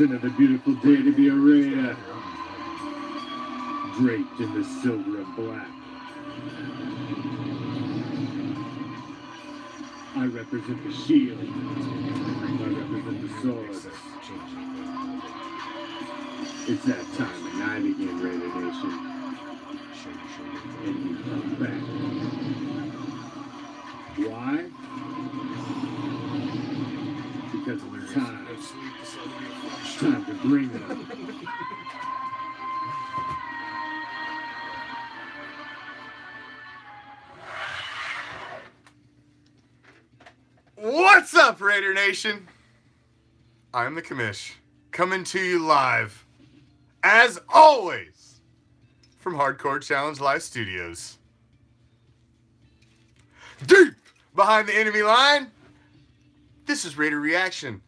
It's another beautiful day to be a Raider, draped in the silver and black. I represent the shield. I represent the sword. It's that time of night again, Raider Nation. And you come back. Why? Because it's time. It's time to bring them. What's up, Raider Nation? I'm the Commish, coming to you live, as always, from Hardcore Challenge Live Studios. Deep behind the enemy line, this is Raider Reaction.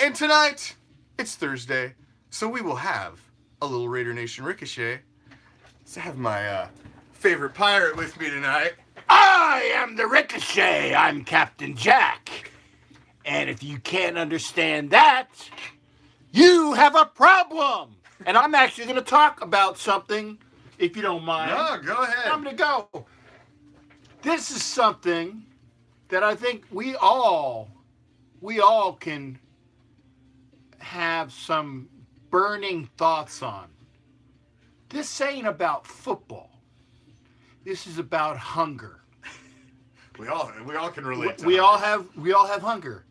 And tonight, it's Thursday, so we will have a little Raider Nation Ricochet. I have my favorite pirate with me tonight. I am the Ricochet. I'm Captain Jack. And if you can't understand that, you have a problem. And I'm actually going to talk about something, if you don't mind. No, go ahead. I'm going to go. This is something that I think we all can have some burning thoughts on. This ain't about football. This is about hunger. We all can relate to we all have hunger.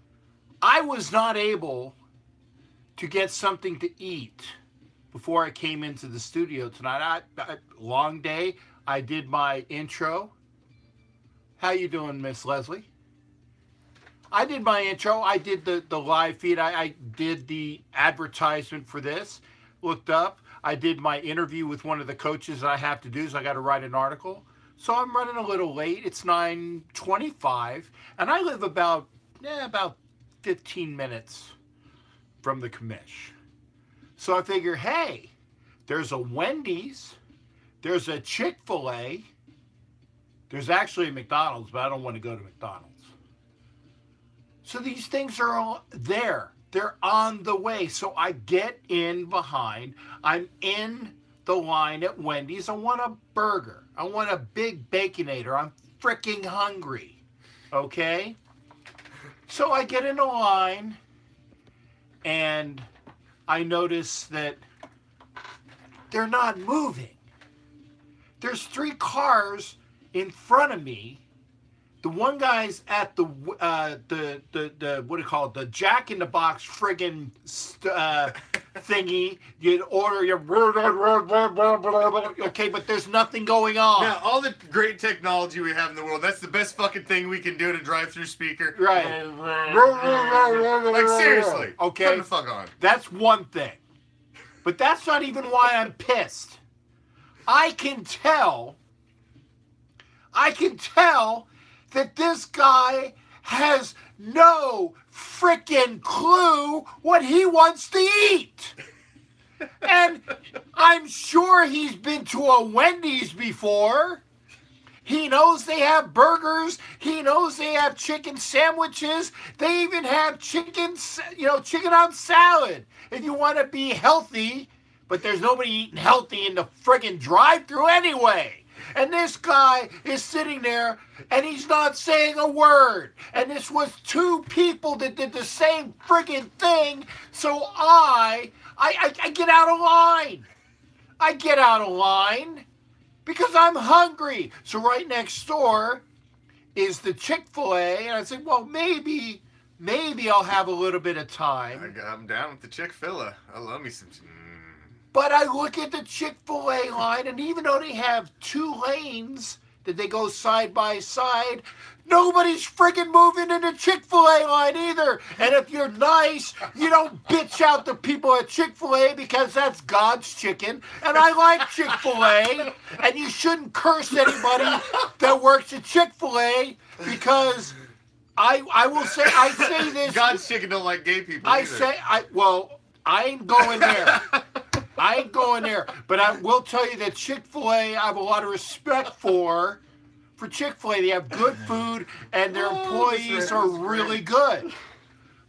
I was not able to get something to eat before I came into the studio tonight. Long day. I did my intro. How you doing, Miss Leslie? I did my intro. I did the live feed. I did the advertisement for this. Looked up. I did my interview with one of the coaches that I have to do, so I got to write an article. So I'm running a little late. It's 9:25, and I live about 15 minutes from the Commish. So I figure, hey, there's a Wendy's, there's a Chick-fil-A, there's actually a McDonald's, but I don't want to go to McDonald's. So these things are all there. They're on the way. So I get in behind. I'm in the line at Wendy's. I want a burger. I want a big Baconator. I'm freaking hungry. Okay? So I get in a line, and I notice that they're not moving. There's 3 cars in front of me. The one guy's at the what do you call it? The Jack in the Box friggin' thingy. You order your okay, but there's nothing going on. Now, all the great technology we have in the world, that's the best fucking thing we can do to drive-through speaker. Right. Like, seriously. Okay. Come the fuck on. That's one thing. But that's not even why I'm pissed. I can tell that this guy has no frickin' clue what he wants to eat. And I'm sure he's been to a Wendy's before. He knows they have burgers. He knows they have chicken sandwiches. They even have chicken on salad. If you want to be healthy, but there's nobody eating healthy in the friggin' drive-thru anyway. And this guy is sitting there, and he's not saying a word. And this was two people that did the same friggin' thing. So I get out of line. I get out of line because I'm hungry. So right next door is the Chick-fil-A, and I said, well, maybe I'll have a little bit of time. I'm down with the Chick-fil-A. I love me some. But I look at the Chick-fil-A line, and even though they have 2 lanes that they go side by side, nobody's friggin' moving in the Chick-fil-A line either. And if you're nice, you don't bitch out the people at Chick-fil-A because that's God's chicken. And I like Chick-fil-A, and you shouldn't curse anybody that works at Chick-fil-A because I say this. God's chicken don't like gay people either. I ain't going there. I ain't going there. But I will tell you that Chick-fil-A, I have a lot of respect for Chick-fil-A. They have good food, and their employees are really good.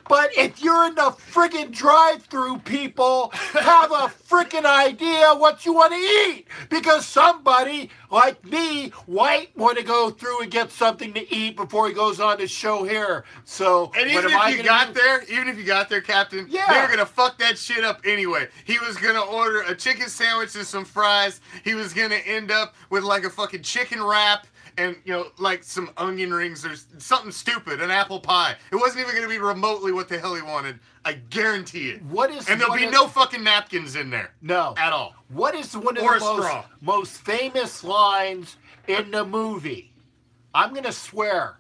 But if you're in the friggin' drive-thru, people have a friggin' idea what you want to eat. Because somebody like me might want to go through and get something to eat before he goes on the show here. So, and even if you got there, Captain, they were going to fuck that shit up anyway. He was going to order a chicken sandwich and some fries. He was going to end up with like a fucking chicken wrap. And, like some onion rings or something stupid, an apple pie. It wasn't even going to be remotely what the hell he wanted. I guarantee it. And there'll be no fucking napkins in there. No. At all. What is one of the most famous lines in the movie? I'm going to swear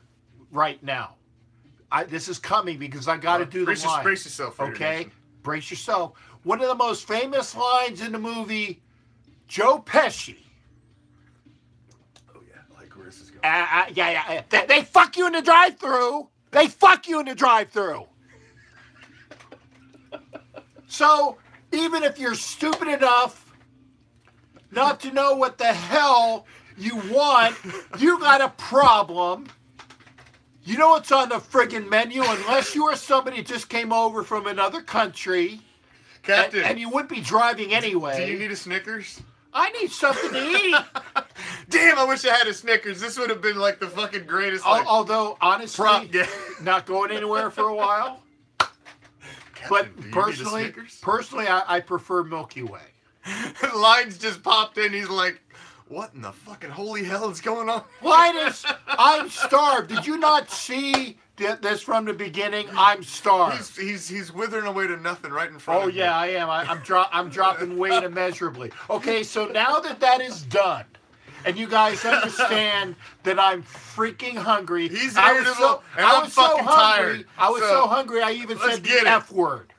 right now. This is coming because I got to do the line. Brace yourself. Okay? Brace yourself. One of the most famous lines in the movie, Joe Pesci. They fuck you in the drive-thru. They fuck you in the drive-thru. So, even if you're stupid enough not to know what the hell you want, you got a problem. You know what's on the friggin' menu unless you are somebody that just came over from another country. Captain. And you wouldn't be driving anyway. Do you need a Snickers? I need something to eat. Damn, I wish I had a Snickers. This would have been like the fucking greatest. Although, honestly, not going anywhere for a while. Captain, but personally, I prefer Milky Way. The lines just popped in. He's like, what in the fucking holy hell is going on? Linus, I'm starved. Did you not see this from the beginning? I'm starved. He's withering away to nothing right in front of me. Oh, yeah, I am. I'm dropping weight immeasurably. Okay, so now that is done, and you guys understand that I'm freaking hungry. He's irritable, and I'm fucking tired. I was so hungry, I even said the F word.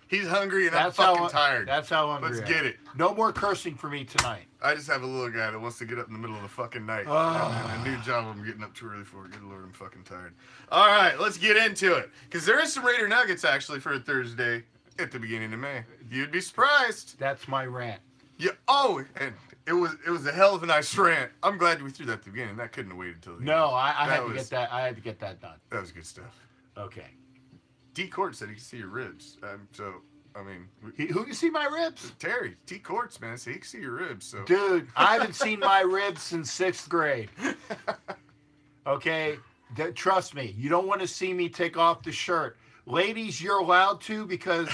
He's hungry, and I'm fucking tired. That's how hungry Let's get it. No more cursing for me tonight. I just have a little guy that wants to get up in the middle of the fucking night. And a new job I'm getting up too early for. Good Lord, I'm fucking tired. All right, let's get into it. Because there is some Raider Nuggets, actually, for a Thursday at the beginning of May. You'd be surprised. That's my rant. Yeah. Oh, and it was a hell of a nice rant. I'm glad we threw that at the beginning. That couldn't have waited until the end. No, I had to get that. I had to get that done. That was good stuff. Okay. D. Court said he could see your ribs. I mean, who can see my ribs? Terry. T. Courts, man. So he can see your ribs. So. Dude, I haven't seen my ribs since 6th grade. Okay? Trust me. You don't want to see me take off the shirt. Ladies, you're allowed to because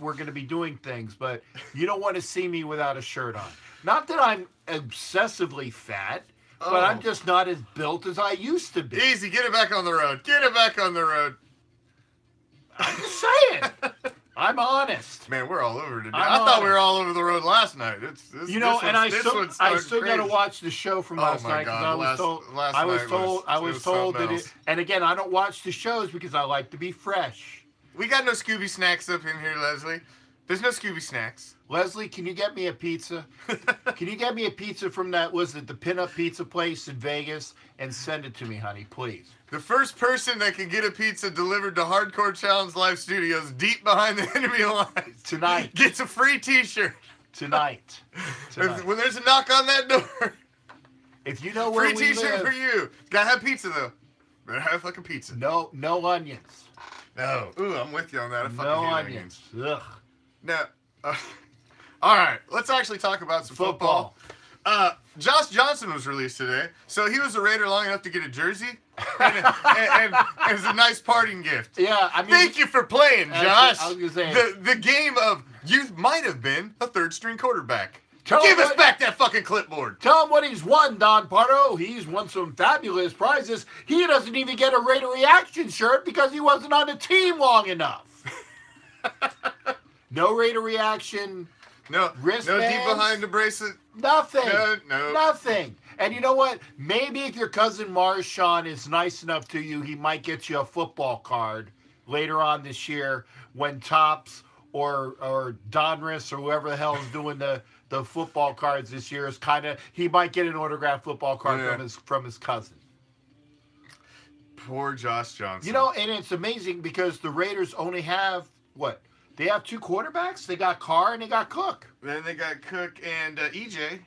we're going to be doing things. But you don't want to see me without a shirt on. Not that I'm obsessively fat, but I'm just not as built as I used to be. Easy. Get it back on the road. Get it back on the road. I'm saying. I'm honest. Man, we're all over today. I'm I thought we honest. were all over the road last night. You know, and I still got to watch. watch the show from last my night because God, I was told it was something that else. and again, I don't watch the shows because I like to be fresh. We got no Scooby snacks up in here, Leslie. There's no Scooby snacks. Leslie, can you get me a pizza? Can you get me a pizza from that, was it the Pinup Pizza place in Vegas? And send it to me, honey, please. The first person that can get a pizza delivered to Hardcore Challenge Live Studios deep behind the enemy lines Tonight. gets a free t-shirt. Tonight. When there's a knock on that door, If you know where free we t-shirt live, for you. Gotta have pizza, though. Better have fucking pizza. no onions. No. Ooh, I'm with you on that. I fucking No hate onions. Ugh. No. All right, let's actually talk about some football. Josh Johnson was released today, so he was a Raider long enough to get a jersey, and it was a nice parting gift. Yeah, I mean, Thank you for playing, Josh. I was gonna say the game of you might have been a third-string quarterback. Tell Give him us what- back that fucking clipboard. Tell him what he's won, Don Pardo. He's won some fabulous prizes. He doesn't even get a Raider Reaction shirt because he wasn't on the team long enough. No Raider Reaction, No deep Wristbands? behind the bracelet. nothing. No. Nothing. And you know what? Maybe if your cousin Marshawn is nice enough to you, he might get you a football card later on this year when Topps or Donruss or whoever the hell is doing the football cards this year is he might get an autographed football card from his cousin. Poor Josh Johnson. You know, and it's amazing because the Raiders only have what? They have two quarterbacks. They got Carr and they got Cook. Then they got Cook and EJ.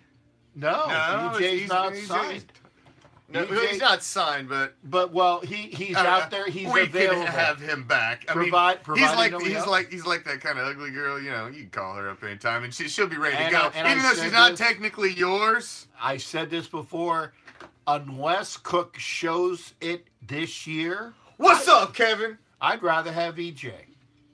No, EJ's he's- not he's- signed. No, EJ he's not signed, but But he's out there. He's we available. can have him back. I mean, Provided he's like that kind of ugly girl. You know, you can call her up anytime, and she'll be ready to And go. I Even though said she's not this- technically yours. I said this before. Unless Cook shows it this year, What's up, Kevin? I'd rather have EJ.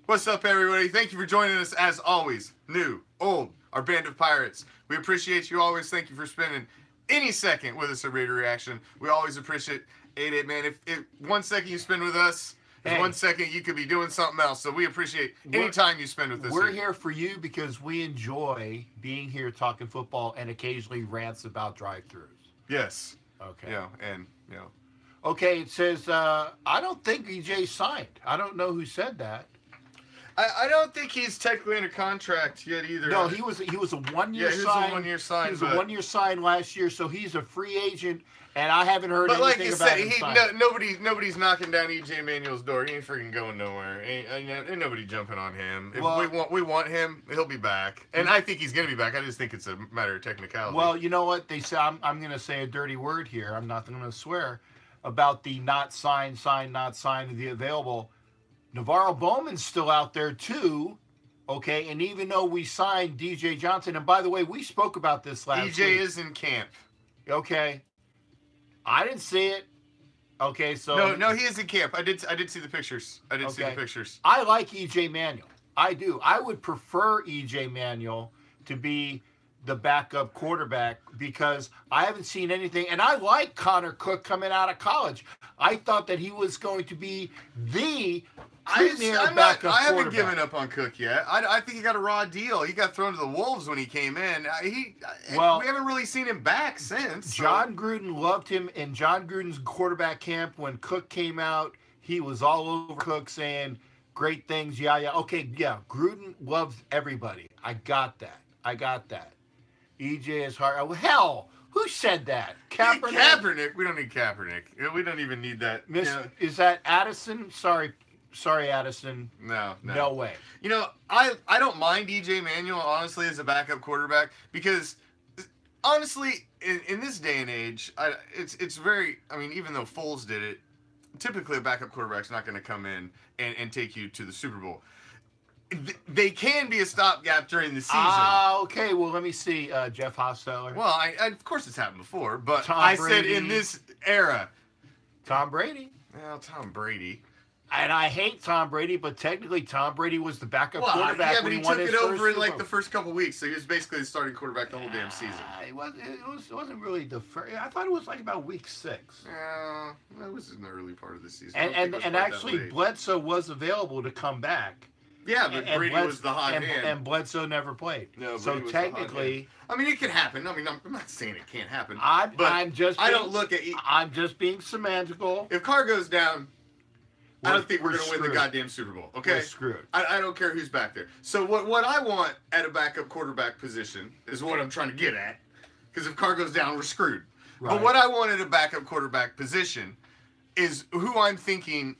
What's up, everybody? Thank you for joining us as always. New, old, our band of pirates. We appreciate you always. Thank you for spending any second with us at Raider Reaction. We always appreciate it, man. If 1 second you spend with us, Hey. 1 second you could be doing something else. So we appreciate any time you spend with us. We're here for you because we enjoy being here talking football and occasionally rants about drive-thrus. Yes. Okay. Yeah, and you know. Okay, it says I don't think EJ signed. I don't know who said that. I don't think he's technically under contract yet either. No, he was a 1 year Yeah, he was a sign. 1 year sign, He was but- a 1 year sign last year, so he's a free agent, and I haven't heard But like anything you about said, him signing. nobody's knocking down EJ Manuel's door. He ain't freaking going nowhere. Ain't nobody jumping on him. If Well- we want him, he'll be back. And I think he's gonna be back. I just think it's a matter of technicality. Well, you know what they say. I'm going to say a dirty word here. I'm not going to swear about the not signed, not signed, the available. Navarro Bowman's still out there too. Okay, and even though we signed DJ Johnson, and by the way, we spoke about this last EJ week. is in camp. Okay, I didn't see it. Okay, so No, he is in camp. I did see the pictures. I did see the Okay. pictures. I like EJ Manuel. I do. I would prefer EJ Manuel to be the backup quarterback because I haven't seen anything. And I like Connor Cook coming out of college. I thought that he was going to be the premier backup I haven't quarterback. given up on Cook yet. I think he got a raw deal. He got thrown to the Wolves when he came in. Well, we haven't really seen him back since. so- John Gruden loved him in John Gruden's quarterback camp when Cook came out. He was all over Cook saying great things. Yeah. Okay, yeah. Gruden loves everybody. I got that. EJ is hard. Oh, hell, who said that? Kaepernick. We don't need Kaepernick. We don't even need that. Is that Addison? Sorry, Addison. No way. You know, I don't mind EJ Manuel, honestly, as a backup quarterback because, honestly, in this day and age, it's very, I mean, even though Foles did it, typically a backup quarterback's not going to come in and take you to the Super Bowl. They can be a stopgap during the season. Okay. Well, let me see. Jeff Hostetler. Well, of course it's happened before, but Tom I Brady. said in this era. Tom Brady. Well, Tom Brady. And I hate Tom Brady, but technically Tom Brady was the backup Well, quarterback yeah, when but he won took his it first over in Super like Bowl. the first couple weeks, so he was basically the starting quarterback the whole damn season. It wasn't really the first. I thought it was like about week 6. Yeah, that was in the early part of the season. And actually, Bledsoe was available to come back, Yeah, but Brady was the hot hand. And Bledsoe never played. No, so Brady was the hot technically, hand. I mean, it could happen. I mean, I'm not saying it can't happen. I'm just. I don't look at. I'm just being semantical. If Carr goes down, I don't think we're going to win the goddamn Super Bowl. Okay, we're screwed. I don't care who's back there. So what I want at a backup quarterback position is what I'm trying to get at. Because if Carr goes down, we're screwed. Right. But what I want at a backup quarterback position is who I'm thinking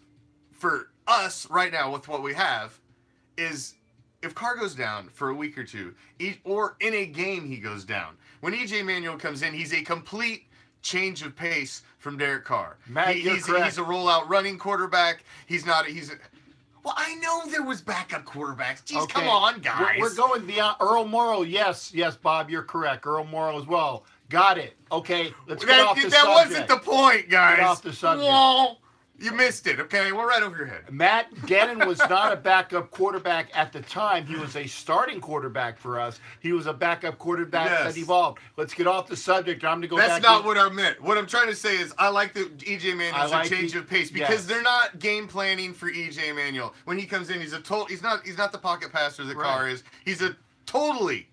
for us right now with what we have is if Carr goes down for a week or two, or in a game he goes down. When E.J. Manuel comes in, he's a complete change of pace from Derek Carr. Matt, he's a rollout running quarterback. Well, I know there was backup quarterbacks. Jeez, okay. Come on, guys. We're going beyond Earl Morrall. Yes, Bob, you're correct. Earl Morrall as well. Got it. Okay, let's get off the subject. That wasn't the point, guys. Get off the subject. Whoa. You missed it, okay? We're right over your head. Matt Gannon was not a backup quarterback at the time. He was a starting quarterback for us. He was a backup quarterback that evolved. Let's get off the subject. I'm going to go back. That's not what I meant. What I'm trying to say is I like the E.J. Manuel's a change of pace because they're not game planning for E.J. Manuel. When he comes in, he's not the pocket passer that Carr is. He's a totally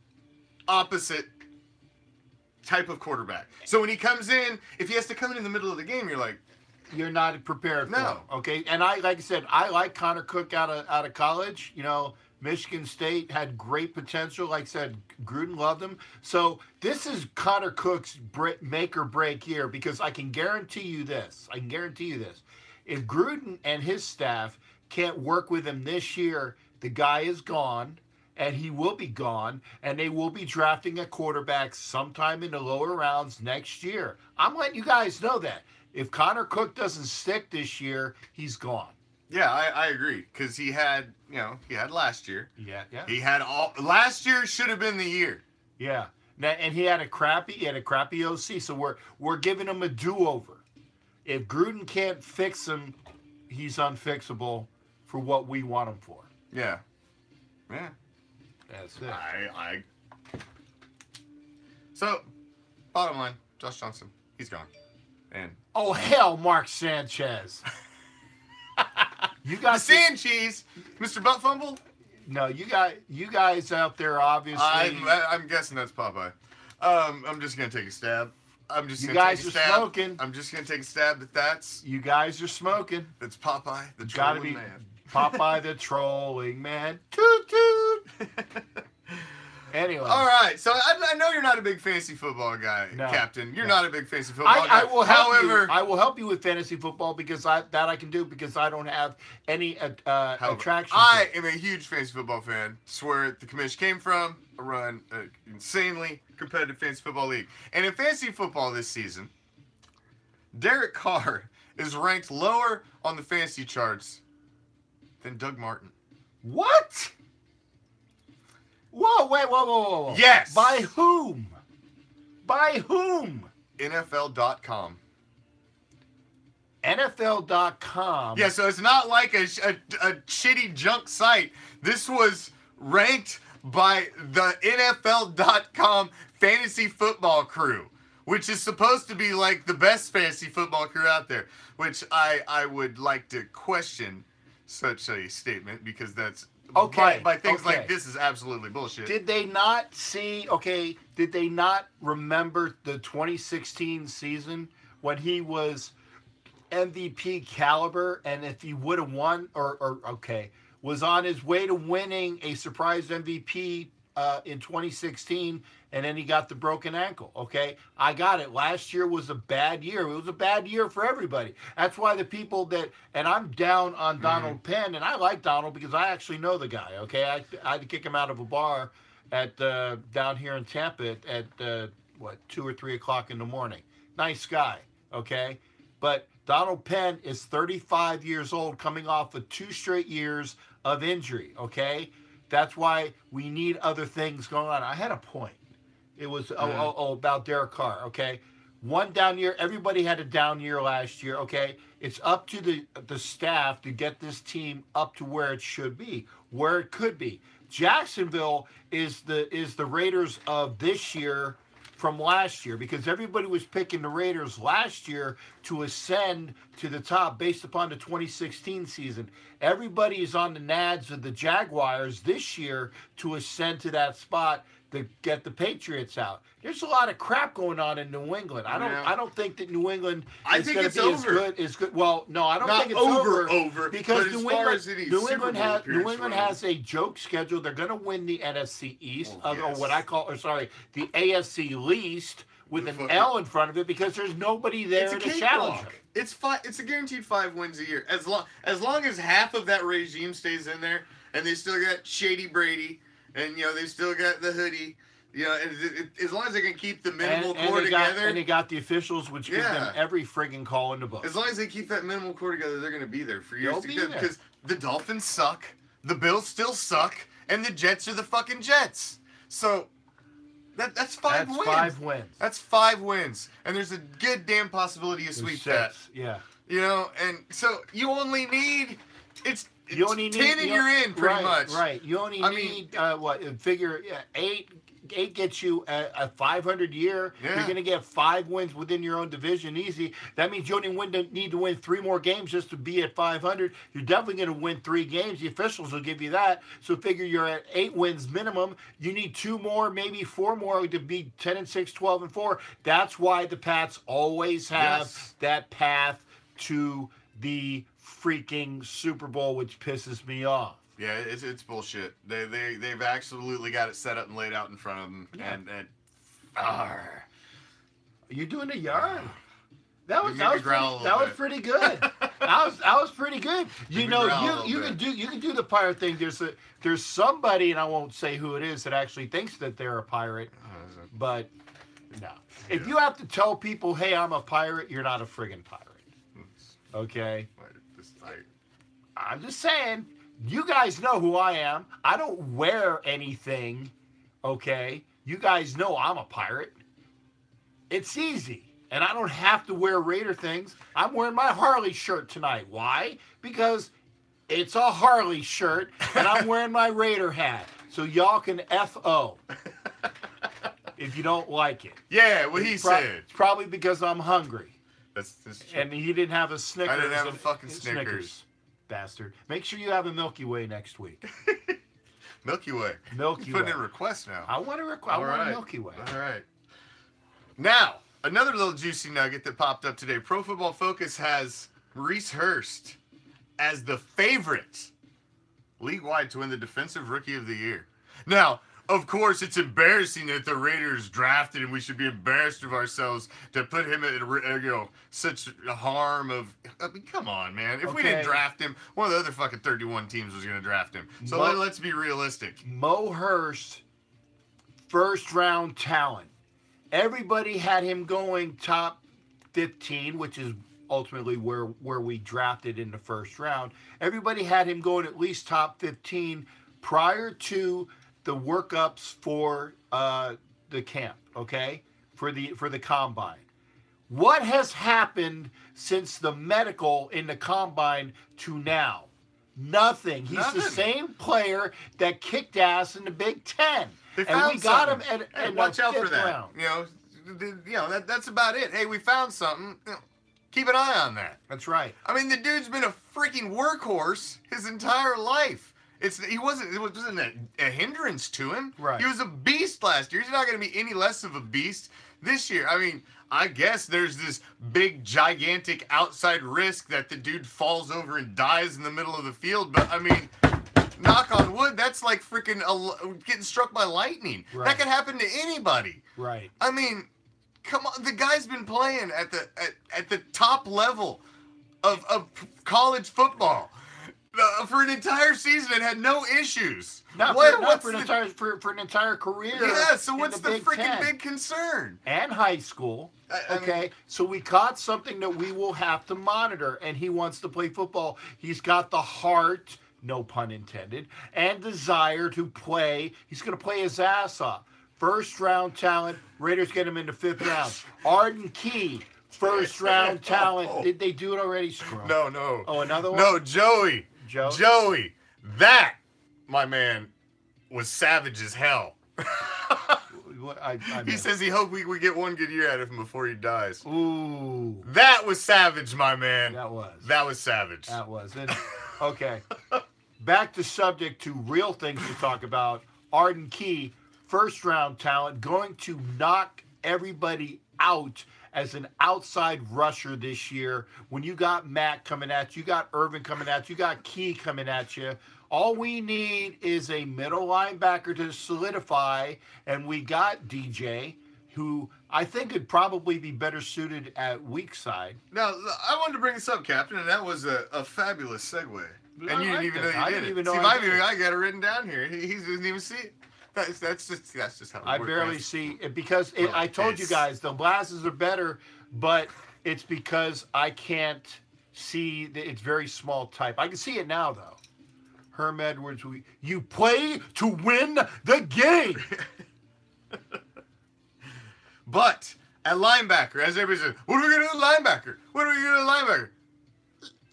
opposite type of quarterback. So when he comes in, if he has to come in the middle of the game, you're like, you're not prepared for him, okay? And like I said, I like Connor Cook out of college. You know, Michigan State had great potential. Like I said, Gruden loved him. So this is Connor Cook's make or break year because I can guarantee you this. If Gruden and his staff can't work with him this year, the guy is gone. And he will be gone, and they will be drafting a quarterback sometime in the lower rounds next year. I'm letting you guys know that. If Connor Cook doesn't stick this year, he's gone. Yeah, I agree. Because he had last year. Yeah. He had last year should have been the year. Yeah. And he had a crappy OC. So we're giving him a do-over. If Gruden can't fix him, he's unfixable for what we want him for. Yeah. That's it. So, bottom line, Josh Johnson, he's gone. And oh hell, Mark Sanchez. You got the sand cheese, Mr. Butt Fumble. No, you guys out there obviously. I'm guessing that's Popeye. I'm just gonna take a stab. You guys are smoking. I'm just gonna take a stab that that's. You guys are smoking. It's Popeye, the trolling man. Popeye the trolling man. Toot toot. Anyway. All right. So I know you're not a big fantasy football guy, Captain. You're not a big fantasy football guy. I will help you with fantasy football because I can do because I don't have any attraction. I am a huge fantasy football fan. It's where the Commish came from. I run an insanely competitive fantasy football league. And in fantasy football this season, Derek Carr is ranked lower on the fantasy charts than Doug Martin. What? Whoa. Yes. By whom? NFL.com. NFL.com. Yeah, so it's not like a shitty junk site. This was ranked by the NFL.com fantasy football crew, which is supposed to be like the best fantasy football crew out there, which I would like to question such a statement because that's by things like this is absolutely bullshit. Did they not see, did they not remember the 2016 season when he was MVP caliber and if he would have won was on his way to winning a surprise MVP in 2016 and then he got the broken ankle, I got it. Last year was a bad year. It was a bad year for everybody. That's why the people and I'm down on Donald Penn, and I like Donald because I actually know the guy, I had to kick him out of a bar at down here in Tampa at 2 or 3 o'clock in the morning. Nice guy, But Donald Penn is 35 years old coming off of 2 straight years of injury, That's why we need other things going on. I had a point. It was about Derek Carr, One down year. Everybody had a down year last year, It's up to the staff to get this team up to where it should be, where it could be. Jacksonville is the Raiders of this year from last year, because everybody was picking the Raiders last year to ascend to the top based upon the 2016 season. Everybody is on the nads of the Jaguars this year to ascend to that spot to get the Patriots out. There's a lot of crap going on in New England. I don't think that New England is going to be as good. Well, no, I don't think it's over because New England has a joke schedule. They're going to win the NFC East, or what I call, the AFC least with an L in front of it because there's nobody there to challenge them. It's a guaranteed 5 wins a year as long as half of that regime stays in there, and they still got Shady Brady. And, they still got the hoodie. As long as they can keep the minimal core together. And they got the officials, which give them every friggin' call in the book. As long as they keep that minimal core together, they're going to be there for years to come. Because the Dolphins suck, the Bills still suck, and the Jets are the fucking Jets. So, that's 5 wins. 5 wins. That's 5 wins. And there's a good damn possibility you sweep that. Yeah. And so you only need... You only need 10 and you're in, pretty much. Right. You only need, figure 8 gets you a 500 year. Yeah. You're going to get 5 wins within your own division easy. That means you only need to win 3 more games just to be at 500. You're definitely going to win 3 games. The officials will give you that. So figure you're at 8 wins minimum. You need 2 more, maybe 4 more to be 10-6, 12-4. That's why the Pats always have that path to the freaking Super Bowl, which pisses me off. Yeah, it's bullshit. They've absolutely got it set up and laid out in front of them. Yeah. Are you doing a yarn? That was pretty good. That was pretty good. You can do the pirate thing. There's somebody, and I won't say who it is, that actually thinks that they're a pirate. But no, if you have to tell people, "Hey, I'm a pirate," you're not a friggin' pirate. Okay. I'm just saying, you guys know who I am. I don't wear anything, okay? You guys know I'm a pirate. It's easy. And I don't have to wear Raider things. I'm wearing my Harley shirt tonight. Why? Because it's a Harley shirt, and I'm wearing my Raider hat. So y'all can F.O. if you don't like it. Yeah, what he said. It's probably because I'm hungry. That's true. And he didn't have a Snickers. I didn't have a fucking Snickers. Bastard. Make sure you have a Milky Way next week. Milky Way. You're putting in a request now. I want a Milky Way. All right. Now, another little juicy nugget that popped up today. Pro Football Focus has Maurice Hurst as the favorite league-wide to win the Defensive Rookie of the Year. Now, of course, it's embarrassing that the Raiders drafted him. We should be embarrassed of ourselves to put him at such a harm of. I mean, come on, man. If we didn't draft him, one of the other fucking 31 teams was going to draft him. So let's be realistic. Mo Hurst, first-round talent. Everybody had him going top 15, which is ultimately where we drafted in the first round. Everybody had him going at least top 15 prior to the workups for the camp, okay, for the combine. What has happened since the medical in the combine to now? Nothing. He's the same player that kicked ass in the Big Ten, and we got him at watch out for that. Round. That's about it. Hey, we found something. Keep an eye on that. That's right. I mean, the dude's been a freaking workhorse his entire life. It wasn't a hindrance to him. Right. He was a beast last year. He's not going to be any less of a beast this year. I mean, I guess there's this big, gigantic outside risk that the dude falls over and dies in the middle of the field. But, I mean, knock on wood, that's like freaking getting struck by lightning. Right. That could happen to anybody. Right. I mean, come on. The guy's been playing at the top level of college football. For an entire season and had no issues. For an entire career. Yeah, so what's the freaking big concern? And high school. So we caught something that we will have to monitor, and he wants to play football. He's got the heart, no pun intended, and desire to play. He's going to play his ass off. First round talent. Raiders get him in the 5th round. Arden Key. First round talent. Did they do it already? No. Oh, another one? No, Joey. That, my man, was savage as hell. He says he hoped we get one good year out of him before he dies. Ooh. That was savage, my man. That was. That was savage. That was. And, okay. Back to subject to real things to talk about. Arden Key, first round talent, going to knock everybody out as an outside rusher this year. When you got Matt coming at you, you got Irvin coming at you, you got Key coming at you. All we need is a middle linebacker to solidify, and we got DJ, who I think could probably be better suited at weak side. Now, I wanted to bring this up, Captain, and that was a fabulous segue. And you didn't even know you did it. I didn't even know I got it written down here. He doesn't even see it. That's just how it works. I barely see it because I told you guys the glasses are better, but it's because I can't see. It's very small type. I can see it now though. Herm Edwards, you play to win the game. But at linebacker, as everybody says, what are we going to do at linebacker? What are we going to do at linebacker?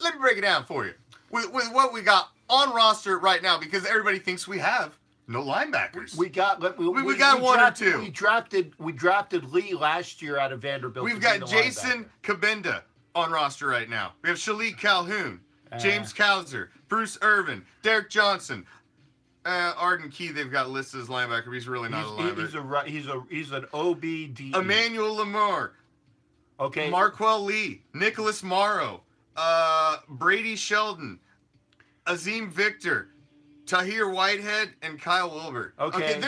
Let me break it down for you. With what we got on roster right now, because everybody thinks we have no linebackers. We got one or two. We drafted Lee last year out of Vanderbilt. We've got Jason Kabinda on roster right now. We have Shalik Calhoun, James Kauser, Bruce Irvin, Derek Johnson, Arden Key. They've got listed as linebacker. But he's really not a linebacker. He's an OBD. Emmanuel Lamar. Okay. Marquell Lee, Nicholas Morrow, Brady Sheldon, Azim Victor, Tahir Whitehead, and Kyle Wilbur. Okay,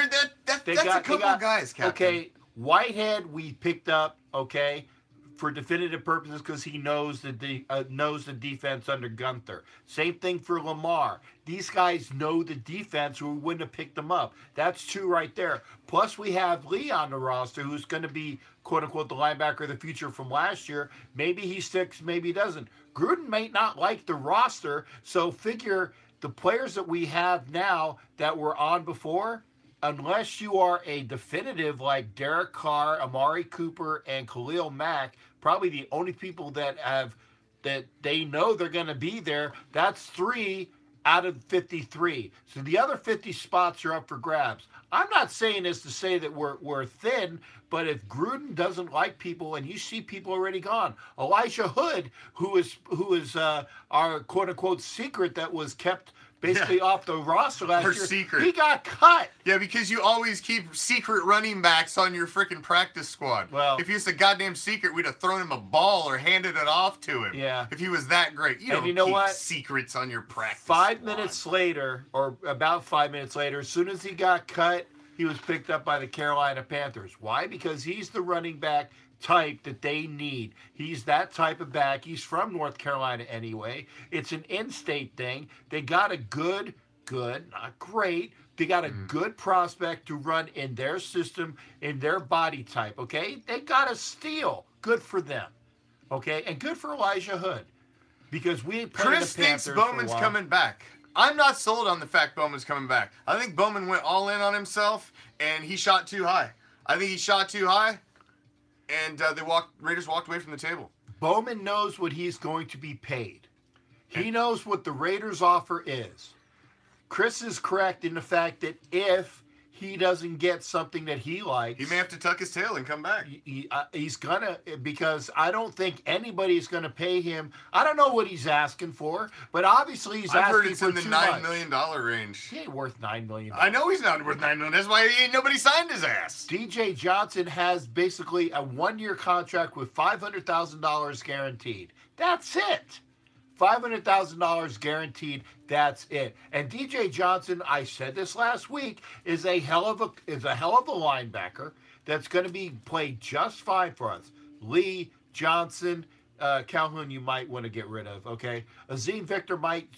that's a couple of guys, Captain. Okay, Whitehead we picked up, okay, for definitive purposes because he knows the defense under Gunther. Same thing for Lamar. These guys know the defense, or we wouldn't have picked them up. That's two right there. Plus we have Lee on the roster, who's going to be, quote unquote, the linebacker of the future from last year. Maybe he sticks, maybe he doesn't. Gruden may not like the roster, so figure the players that we have now that were on before, unless you are a definitive like Derek Carr, Amari Cooper, and Khalil Mack, probably the only people that they know they're going to be there. That's 3 out of 53. So the other 50 spots are up for grabs. I'm not saying this to say that we're thin, but if Gruden doesn't like people, and you see people already gone, Elijah Hood, who is our quote unquote secret that was kept basically off the roster last year, secret. He got cut. Yeah, because you always keep secret running backs on your freaking practice squad. Well, if he was a goddamn secret, we'd have thrown him a ball or handed it off to him. Yeah. If he was that great. You don't keep secrets on your practice squad. 5 minutes minutes later, or about 5 minutes later, as soon as he got cut, he was picked up by the Carolina Panthers. Why? Because he's the running back type that they need. He's that type of back. He's from North Carolina anyway. It's an in-state thing. They got a good, not great. They got a good prospect to run in their system, in their body type, okay? They got a steal. Good for them, okay? And good for Elijah Hood, because we ain't playing the Panthers thinks Bowman's coming back. I'm not sold on the fact Bowman's coming back. I think Bowman went all in on himself, and he shot too high. I think he shot too high, and Raiders walked away from the table. Bowman knows what he's going to be paid. He knows what the Raiders' offer is. Chris is correct in the fact that if he doesn't get something that he likes, he may have to tuck his tail and come back. He's gonna, because I don't think anybody's gonna pay him. I don't know what he's asking for, but obviously he's I've heard asking it's for in the $9 million range. He ain't worth $9 million. I know he's not worth $9 million. That's why ain't nobody signed his ass. DJ Johnson has basically a 1-year contract with $500,000 guaranteed. That's it. $500,000 guaranteed. That's it. And DJ Johnson, I said this last week, is a hell of a linebacker that's going to be played just fine for us. Lee, Johnson, Calhoun, you might want to get rid of. Okay, Azim Victor might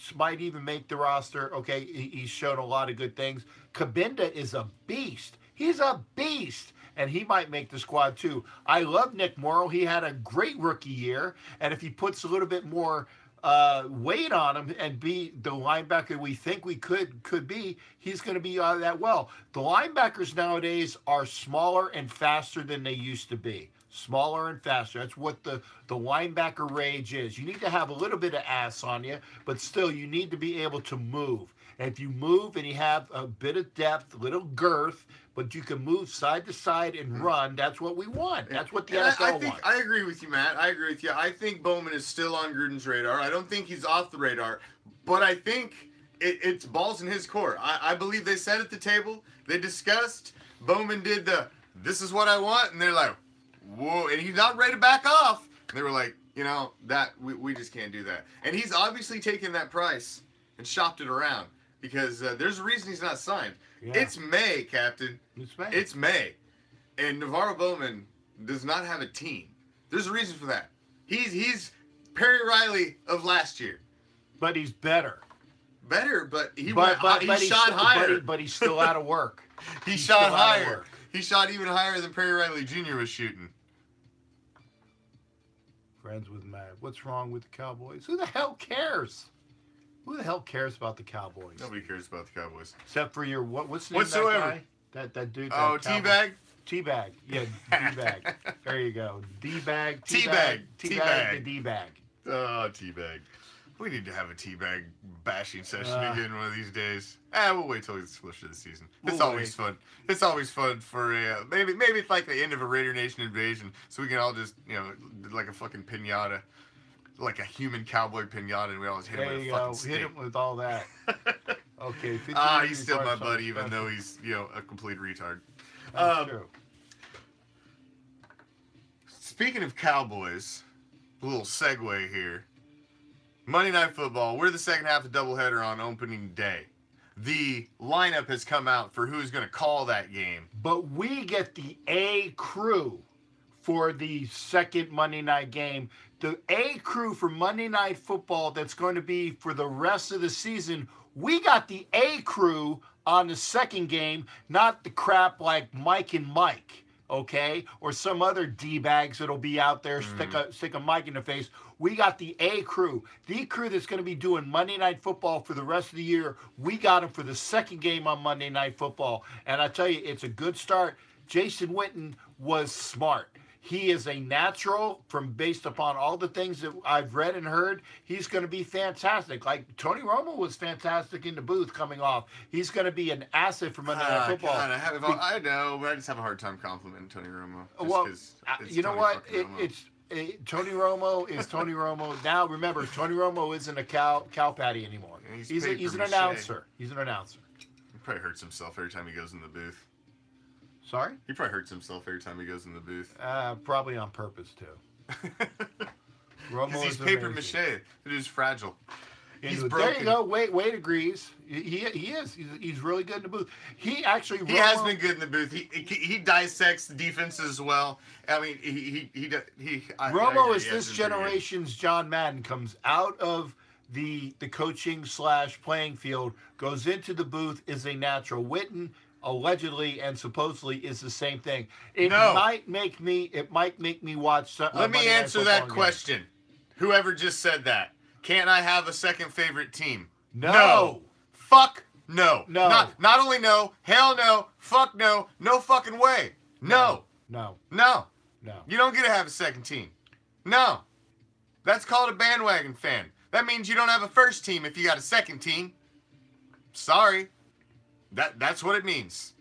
even make the roster. Okay, he's shown a lot of good things. Kabinda is a beast. He's a beast. And he might make the squad too. I love Nick Morrow. He had a great rookie year, and if he puts a little bit more weight on him and be the linebacker we think we could be, he's going to be that well. The linebackers nowadays are smaller and faster than they used to be. smaller and faster. That's what the linebacker rage is. You need to have a little bit of ass on you, but still you need to be able to move. And if you move and you have a bit of depth, a little girth, but you can move side to side and run, that's what we want. That's what the NFL wants. I agree with you, Matt. I agree with you. I think Bowman is still on Gruden's radar. I don't think he's off the radar, but I think it's balls in his court. I believe they sat at the table, they discussed, Bowman did this is what I want, and they're like, whoa, and he's not ready to back off. And they were like, you know, that we just can't do that. And he's obviously taken that price and shopped it around because there's a reason he's not signed. Yeah. It's May, Captain. It's May. It's May. And Navarro Bowman does not have a team. There's a reason for that. He's Perry Riley of last year. But he's better. Better, but he shot higher. But he's still out of work. He shot higher. He shot even higher than Perry Riley Jr. was shooting. Friends with Matt. What's wrong with the Cowboys? Who the hell cares? Who the hell cares about the Cowboys? Nobody cares about the Cowboys. Except for your what's the name of that guy? That dude. Oh, Teabag? Teabag. Yeah, D-bag. There you go. D-bag. Teabag. Teabag. The D-bag. Oh, Teabag. We need to have a Teabag bashing session again one of these days. We'll wait till it's closer to the season. It's always fun. It's always fun for maybe it's like the end of a Raider Nation invasion, so we can all just like a fucking pinata, like a human cowboy pinata, and we always hit him with a fucking stick. Hit him with all that. Okay. He's still my buddy, even though he's a complete retard. True. Speaking of Cowboys, a little segue here. Monday Night Football. We're the second half of doubleheader on opening day. The lineup has come out for who's going to call that game. But we get the A crew for the second Monday night game. The A crew for Monday Night Football that's going to be for the rest of the season. We got the A crew on the second game, not the crap like Mike and Mike, okay? Or some other D-bags that'll be out there, stick a mic in the face. We got the A crew. The crew that's going to be doing Monday Night Football for the rest of the year. We got them for the second game on Monday Night Football. And I tell you, it's a good start. Jason Witten was smart. He is a natural based upon all the things that I've read and heard. He's going to be fantastic. Like Tony Romo was fantastic in the booth coming off. He's going to be an asset for Monday Night Football. God, I know, but I just have a hard time complimenting Tony Romo. Well, you know what? Tony Romo is Tony Romo. Now, remember, Tony Romo isn't a cow patty anymore. He's an announcer. He's an announcer. He probably hurts himself every time he goes in the booth. Sorry? He probably hurts himself every time he goes in the booth. Probably on purpose, too. Because he's paper mache. It is fragile. He's broken. There you go. Wade agrees. He is. He's really good in the booth. He has been good in the booth. He dissects the defense as well. I mean, Romo is this generation's John Madden. Comes out of the coaching / playing field, goes into the booth, is a natural. Witten allegedly and supposedly is the same thing. It might make me watch. Let me answer that question. Whoever just said that. Can't I have a second favorite team? No. Fuck no. No. Not only no, hell no, fuck no, no fucking way. No. No. You don't get to have a second team. No. That's called a bandwagon fan. That means you don't have a first team if you got a second team. Sorry. That's what it means.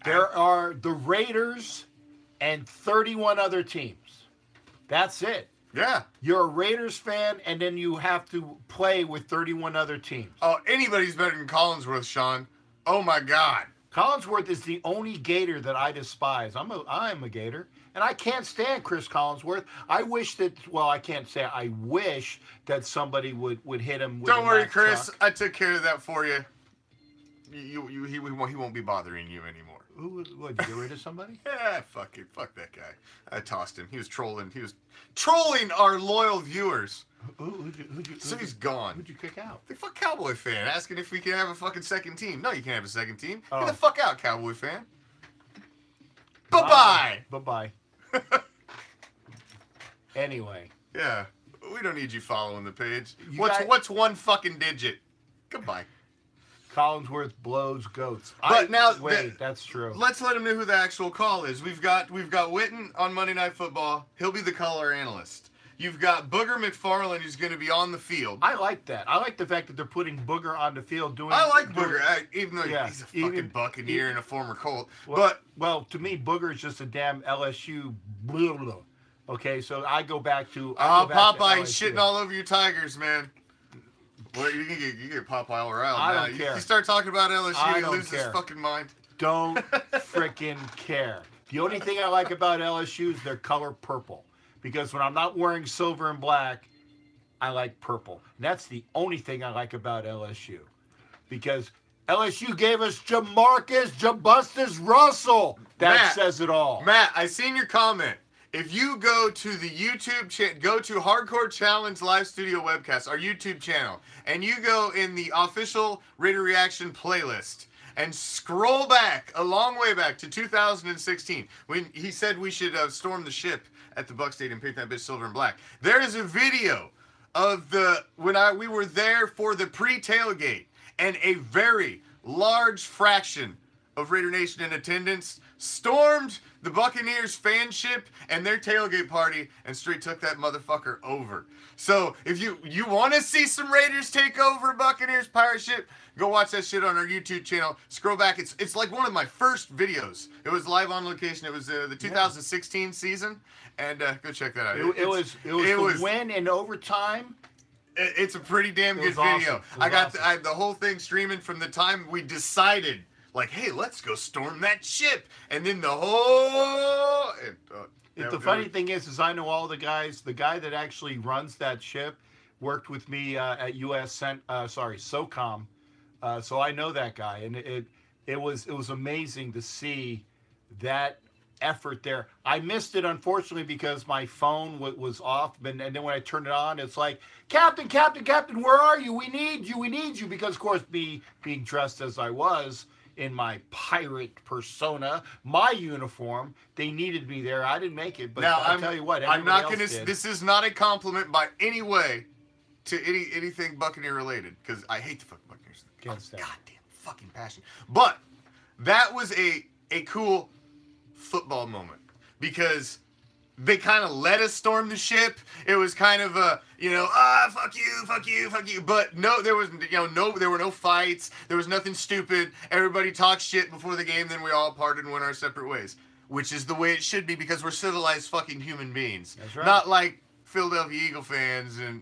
There are the Raiders and 31 other teams. That's it. Yeah. You're a Raiders fan, and then you have to play with 31 other teams. Oh, anybody's better than Collinsworth, Sean. Oh, my God. Collinsworth is the only Gator that I despise. I am a Gator, and I can't stand Chris Collinsworth. I wish that, I can't say I wish that somebody would hit him with Don't worry, Chris. truck. I took care of that for you. He won't be bothering you anymore. What, did you get rid of somebody? Yeah, fuck it. Fuck that guy. I tossed him. He was trolling. He was trolling our loyal viewers. So he's gone. Who'd you kick out? The fuck Cowboy fan asking if we can have a fucking second team. No, you can't have a second team. Oh. Get the fuck out, Cowboy fan. Bye-bye. Bye-bye. Anyway. Yeah. We don't need you following the page. What's one fucking digit? Goodbye. Collinsworth blows goats. But now that's true. Let's let him know who the actual call is. We've got Witten on Monday Night Football. He'll be the color analyst. You've got Booger McFarland, who's going to be on the field. I like that. I like the fact that they're putting Booger on the field doing. I like Booger, even though he's a fucking Buccaneer and a former Colt. Well, to me, Booger is just a damn LSU. Blah, blah. Okay, so I go back to. Popeye shitting all over your Tigers, man. Well, you get Popeye all around. I don't care. You start talking about LSU, he loses his fucking mind. Don't freaking care. The only thing I like about LSU is their color purple. Because when I'm not wearing silver and black, I like purple. And that's the only thing I like about LSU. Because LSU gave us Jabustus Russell. That says it all. Matt, I seen your comment. If you go to the YouTube channel, go to Hardcore Challenge Live Studio Webcast, our YouTube channel, and you go in the official Raider Reaction playlist and scroll back, a long way back to 2016, when he said we should storm the ship at the Buck Stadium, paint that bitch silver and black. There is a video of we were there for the pre-tailgate, and a very large fraction of Raider Nation in attendance stormed the Buccaneers fanship and their tailgate party and straight took that motherfucker over. So if you want to see some Raiders take over Buccaneers pirate ship, go watch that shit on our YouTube channel. Scroll back. It's like one of my first videos. It was live on location. It was the 2016 season, and go check that out. It was the win in overtime. It's a pretty damn good video. I got the whole thing streaming from the time we decided, like, hey, let's go storm that ship, and then the whole. The funny thing is I know all the guys. The guy that actually runs that ship worked with me at SOCOM, so I know that guy, and it was amazing to see that effort there. I missed it, unfortunately, because my phone was off, and then when I turned it on, it's like, Captain, where are you? We need you, because, of course, being dressed as I was in my pirate persona, my uniform, they needed me there. I didn't make it, but now, I'll tell you what, I'm not going to, this is not a compliment by any way to anything Buccaneer related, because I hate the fucking Buccaneers. Goddamn fucking passion. But that was a cool football moment, because they kind of let us storm the ship. It was kind of a, fuck you. But no, there was, there were no fights. There was nothing stupid. Everybody talked shit before the game. Then we all parted and went our separate ways, which is the way it should be, because we're civilized fucking human beings. That's right. Not like Philadelphia Eagle fans and,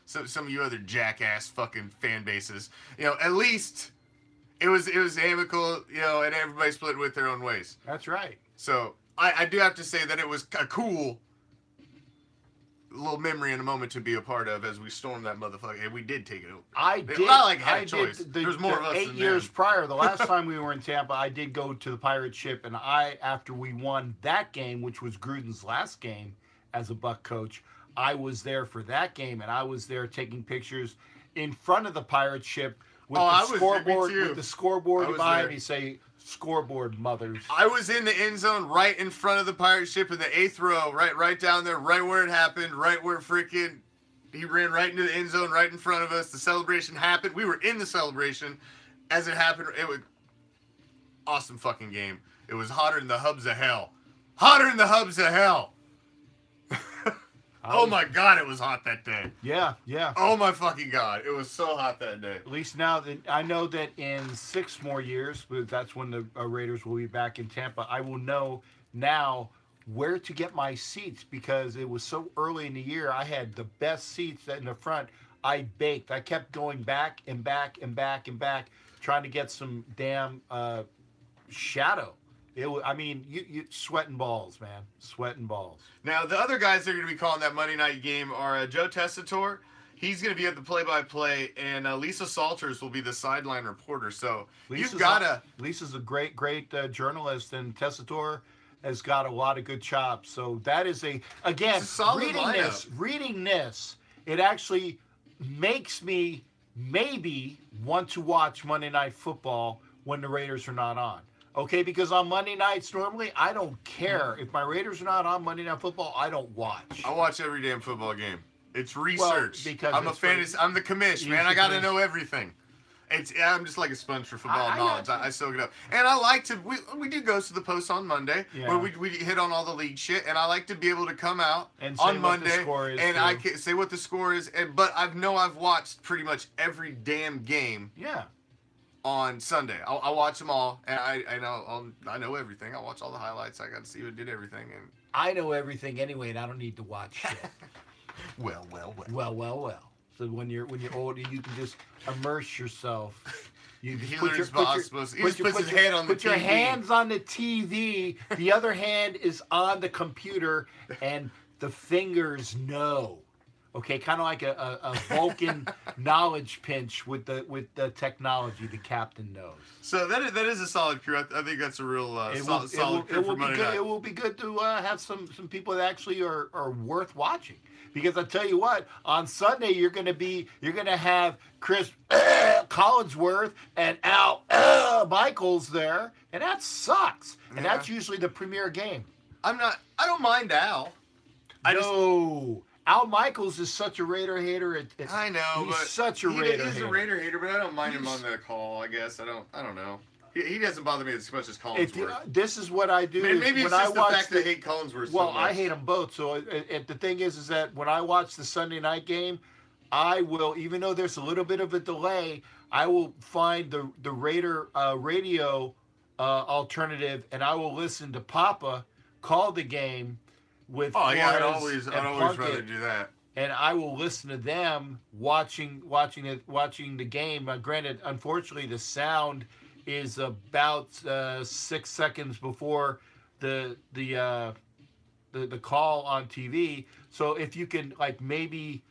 some of you other jackass fucking fan bases. At least it was amicable, and everybody split with their own ways. That's right. So I do have to say that it was a cool little memory and a moment to be a part of as we stormed that motherfucker. And we did take it over. I did. Not like had a choice. There's more of us 8 years prior, the last time we were in Tampa, I did go to the pirate ship, and after we won that game, which was Gruden's last game as a Buck coach, I was there for that game, and I was there taking pictures in front of the pirate ship with the scoreboard behind me, say, scoreboard mothers. I was in the end zone right in front of the pirate ship in the 8th row, right down there, right where it happened, right where he ran right into the end zone, right in front of us. The celebration happened. We were in the celebration as it happened. It was awesome fucking game. It was hotter than the hubs of hell. Hotter than the hubs of hell. Oh my God, it was hot that day. Yeah. Oh my fucking God, it was so hot that day. At least now that I know that in 6 more years, that's when the Raiders will be back in Tampa, I will know now where to get my seats, because it was so early in the year. I had the best seats in the front. I baked. I kept going back and back, trying to get some damn shadow. You sweating balls, man. Sweating balls. Now, the other guys that are going to be calling that Monday night game are Joe Tessitore. He's going to be at the play-by-play, and Lisa Salters will be the sideline reporter. So Lisa's a great journalist, and Tessitore has got a lot of good chops. So that is reading this, it actually makes me maybe want to watch Monday Night Football when the Raiders are not on. Okay, because on Monday nights, normally, I don't care. If my Raiders are not on Monday Night Football, I don't watch. I watch every damn football game. It's research. Because I'm a fan. I'm the commish, man. I got to know everything. I'm just like a sponge for football I knowledge. got you. I soak it up, and I like to. We do Ghost of the Post on Monday, Yeah. where we hit on all the league shit, and I like to be able to come out And say on what the Monday score is, and too. I can say what the score is. But I've watched pretty much every damn game Yeah. on Sunday. I'll watch them all, and I know everything. I watch all the highlights. I got to see who did everything, and I know everything anyway, and I don't need to watch shit. well. Well. So when you're older, you can just immerse yourself. You just He learns by osmosis. He just puts his hand on the Put your TV. hands on the TV. The other hand is on the computer, and the fingers know. Okay, kind of like a Vulcan knowledge pinch with the technology. The captain knows. So that is a solid crew. I think that's a real solid crew for Monday night. It will be good to have some people that actually are worth watching. Because I tell you what, on Sunday you're gonna have Chris Collinsworth and Al Michaels there, and that sucks. And that's usually the premier game. I don't mind Al. Al Michaels is such a Raider hater. I know, he's but such a Raider he's hater. a Raider hater, but I don't mind him on the call. I guess I don't know. He doesn't bother me as much as Collinsworth. This is what I do. Maybe it's just the fact that I hate Collinsworth. Well, so much. I hate them both. So the thing is that when I watch the Sunday night game, I will, even though there's a little bit of a delay, I will find the Raider radio alternative, and I will listen to Papa call the game with. Oh yeah, I'd Flores always and rather Plunkett, do that. and I will listen to them watching the game. Granted, unfortunately, the sound is about 6 seconds before the call on TV. So if you can maybe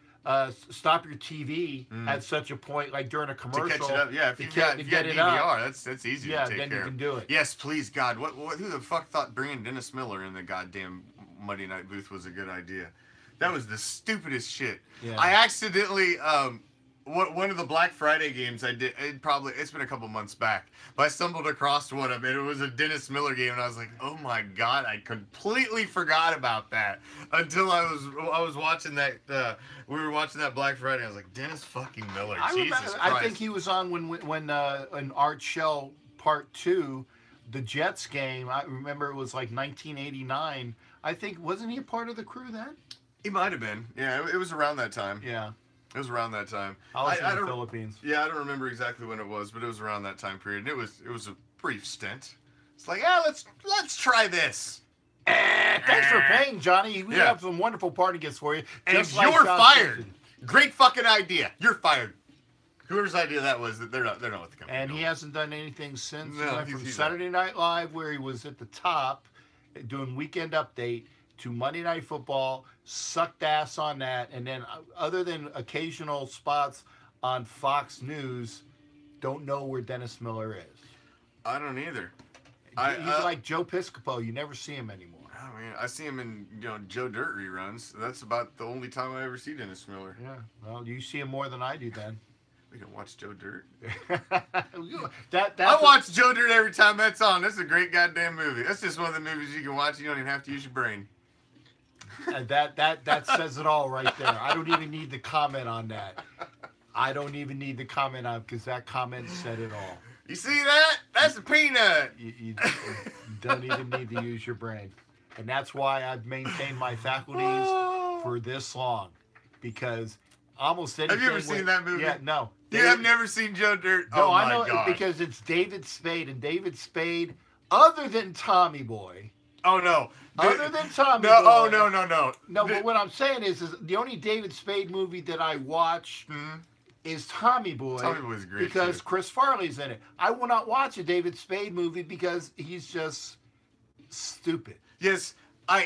stop your TV at such a point, like during a commercial, To catch it up, yeah. If you got DVR, that's easy to take care of. then you can do it. Yes, please, God. Who the fuck thought bringing Dennis Miller in the goddamn Monday Night booth was a good idea? That was the stupidest shit. Yeah. I accidentally one of the Black Friday games I did. It's been a couple months back, but I stumbled across one of it. It was a Dennis Miller game, and I was like, oh my God, I completely forgot about that until I was watching that. We were watching that Black Friday. I was like, Dennis fucking Miller. Jesus Christ. I think he was on when in Art Shell Part 2, the Jets game. I remember it was like 1989. I think, wasn't he a part of the crew then? He might have been. Yeah, it was around that time. Yeah. It was around that time. I was in the Philippines. Yeah, I don't remember exactly when it was, but it was around that time period. And it was a brief stint. It's like, yeah, let's try this. Thanks for paying, Johnny. We have some wonderful party gits for you. And just like you're South fired. Station. Great fucking idea. You're fired. Whoever's idea that was, that they're not with the company. And he hasn't done anything since. No, He went from he's Saturday Night Live, where he was at the top, doing Weekend Update, to Monday Night Football, sucked ass on that, and then other than occasional spots on Fox News, don't know where Dennis Miller is. I don't either. He's like Joe Piscopo. You never see him anymore. I mean, I see him in Joe Dirt reruns. That's about the only time I ever see Dennis Miller. Yeah, well, you see him more than I do then. We can watch Joe Dirt. I watch Joe Dirt every time that's on. That's a great goddamn movie. That's just one of the movies you can watch. You don't even have to use your brain. That says it all right there. I don't even need to comment on that. I don't even need to comment on it because that comment said it all. You see that? That's a peanut. You don't even need to use your brain. And that's why I've maintained my faculties for this long. Because almost anything... Have you ever seen that movie? Yeah, no. You have never seen Joe Dirt? No, oh my I know God. because it's David Spade. And David Spade, other than Tommy Boy... Oh, no. Other than Tommy no, Boy... Oh, no. No, but what I'm saying is the only David Spade movie that I watch... is Tommy Boy. Tommy Boy's great because too. Chris Farley's in it. I will not watch a David Spade movie because he's just stupid. Yes,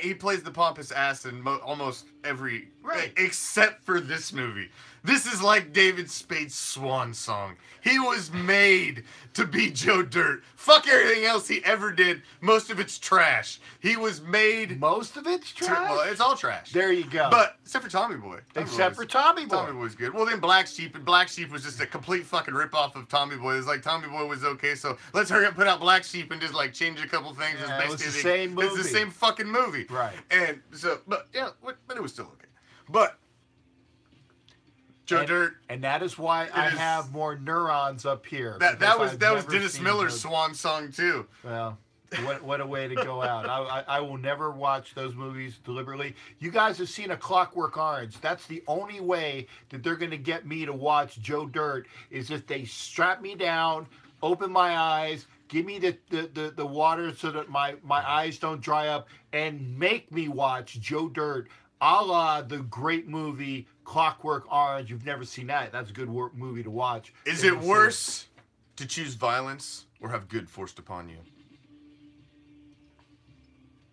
he plays the pompous ass in almost every... Right. Except for this movie. This is like David Spade's swan song. He was made to be Joe Dirt. Fuck everything else he ever did. Most of it's trash. He was made... Most of it's trash? Well, it's all trash. There you go. But, except for Tommy Boy. Except for Tommy Boy. Tommy Boy's good. Well, then Black Sheep. And Black Sheep was just a complete fucking ripoff of Tommy Boy. It's like Tommy Boy was okay, so let's hurry up, put out Black Sheep and just like change a couple things. Yeah, it's it was the same movie. It's the same fucking movie. Right. And so, but yeah, but it was still okay. But Joe Dirt. And that is why I have more neurons up here. That was never Dennis seen Miller's Joe- swan song too. Well, what a way to go out. I will never watch those movies deliberately. You guys have seen A Clockwork Orange. That's the only way that they're going to get me to watch Joe Dirt is if they strap me down, open my eyes, give me the water so that my eyes don't dry up, and make me watch Joe Dirt, a la the great movie Clockwork Orange. You've never seen that. That's a good movie to watch. Is it worse to choose violence or have good forced upon you?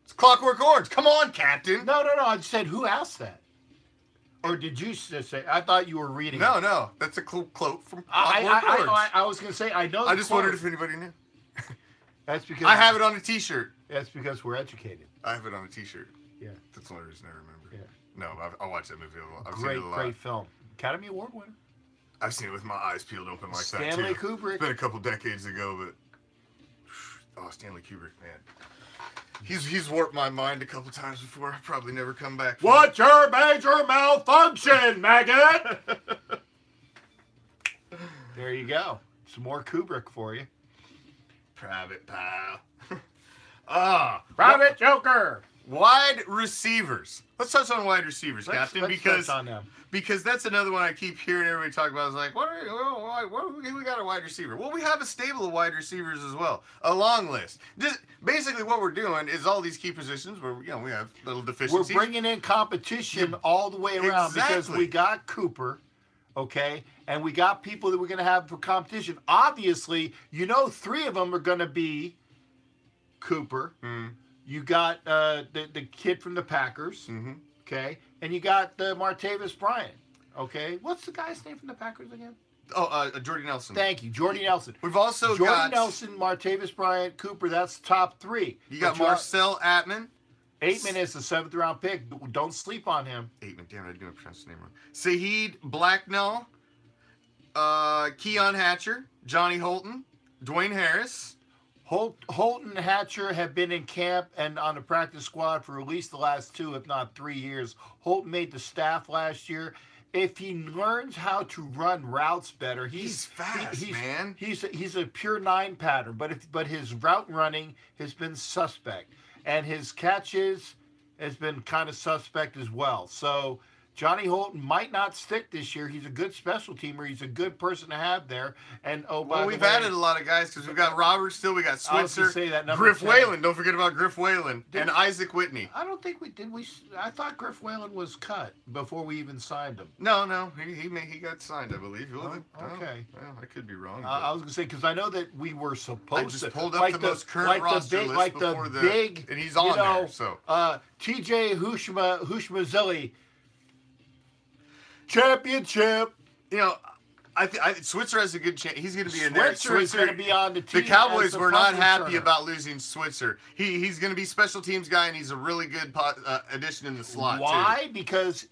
It's Clockwork Orange. Come on, Captain. No. I just said, who asked that? Or did you just say? I thought you were reading. No. That's a quote from Clockwork Orange. I was going to say, I know. I just wondered if anybody knew. That's because I have it on a T-shirt. That's because we're educated. I have it on a T-shirt. Yeah. That's the only reason I remember. Yeah. No, I watched that movie a lot. I've seen it a lot. Great film. Academy Award winner. I've seen it with my eyes peeled open like Stanley that too. Kubrick. It's been a couple decades ago, but Stanley Kubrick, man. He's warped my mind a couple times before. I'll probably never come back. What's your major malfunction, maggot? There you go. Some more Kubrick for you. Private pal. Private Joker. Wide receivers. Let's touch on wide receivers, Captain, Let's because touch on them. Because that's another one I keep hearing everybody talk about. It's like, we got a wide receiver. Well, we have a stable of wide receivers as well, a long list. Just basically, what we're doing is all these key positions where we have little deficiencies. We're bringing in competition all the way around because we got Cooper, okay, and we got people that we're going to have for competition. Obviously, 3 of them are going to be Cooper. You got the kid from the Packers. Okay, and you got Martavis Bryant. Okay, what's the guy's name from the Packers again? Jordy Nelson. Thank you, Jordy Nelson. We've also Jordy got Nelson, Martavis Bryant, Cooper. That's top 3. You got Marcel Aitman. Aitman is the 7th round pick. Don't sleep on him. Aitman, damn it, I didn't pronounce his name wrong. Saheed Blacknall, Keon Hatcher, Johnny Holton, Dwayne Harris. Holton and Hatcher have been in camp and on the practice squad for at least the last 2, if not 3 years. Holton made the staff last year. If he learns how to run routes better, he's fast, man. He's a pure 9 pattern, but his route running has been suspect, and his catches has been kind of suspect as well. So Johnny Holton might not stick this year. He's a good special teamer. He's a good person to have there. And we've added a lot of guys because we've got Robert still, we got Switzer, Griff 10. Whalen. Don't forget about Griff Whalen and Isaac Whitney. I don't think we did. I thought Griff Whalen was cut before we even signed him. No, he got signed, I believe. Okay. Well, I could be wrong. I was gonna say because I know that we were supposed to. I just pulled up the most current roster list before and he's on there. So T.J. Hushmazeli. Championship. Switzer has a good chance. He's going to be in there. Switzer is going to be on the team. The Cowboys were not happy about losing Switzer. He's going to be special teams guy, and he's a really good addition in the slot. Why? Too. Because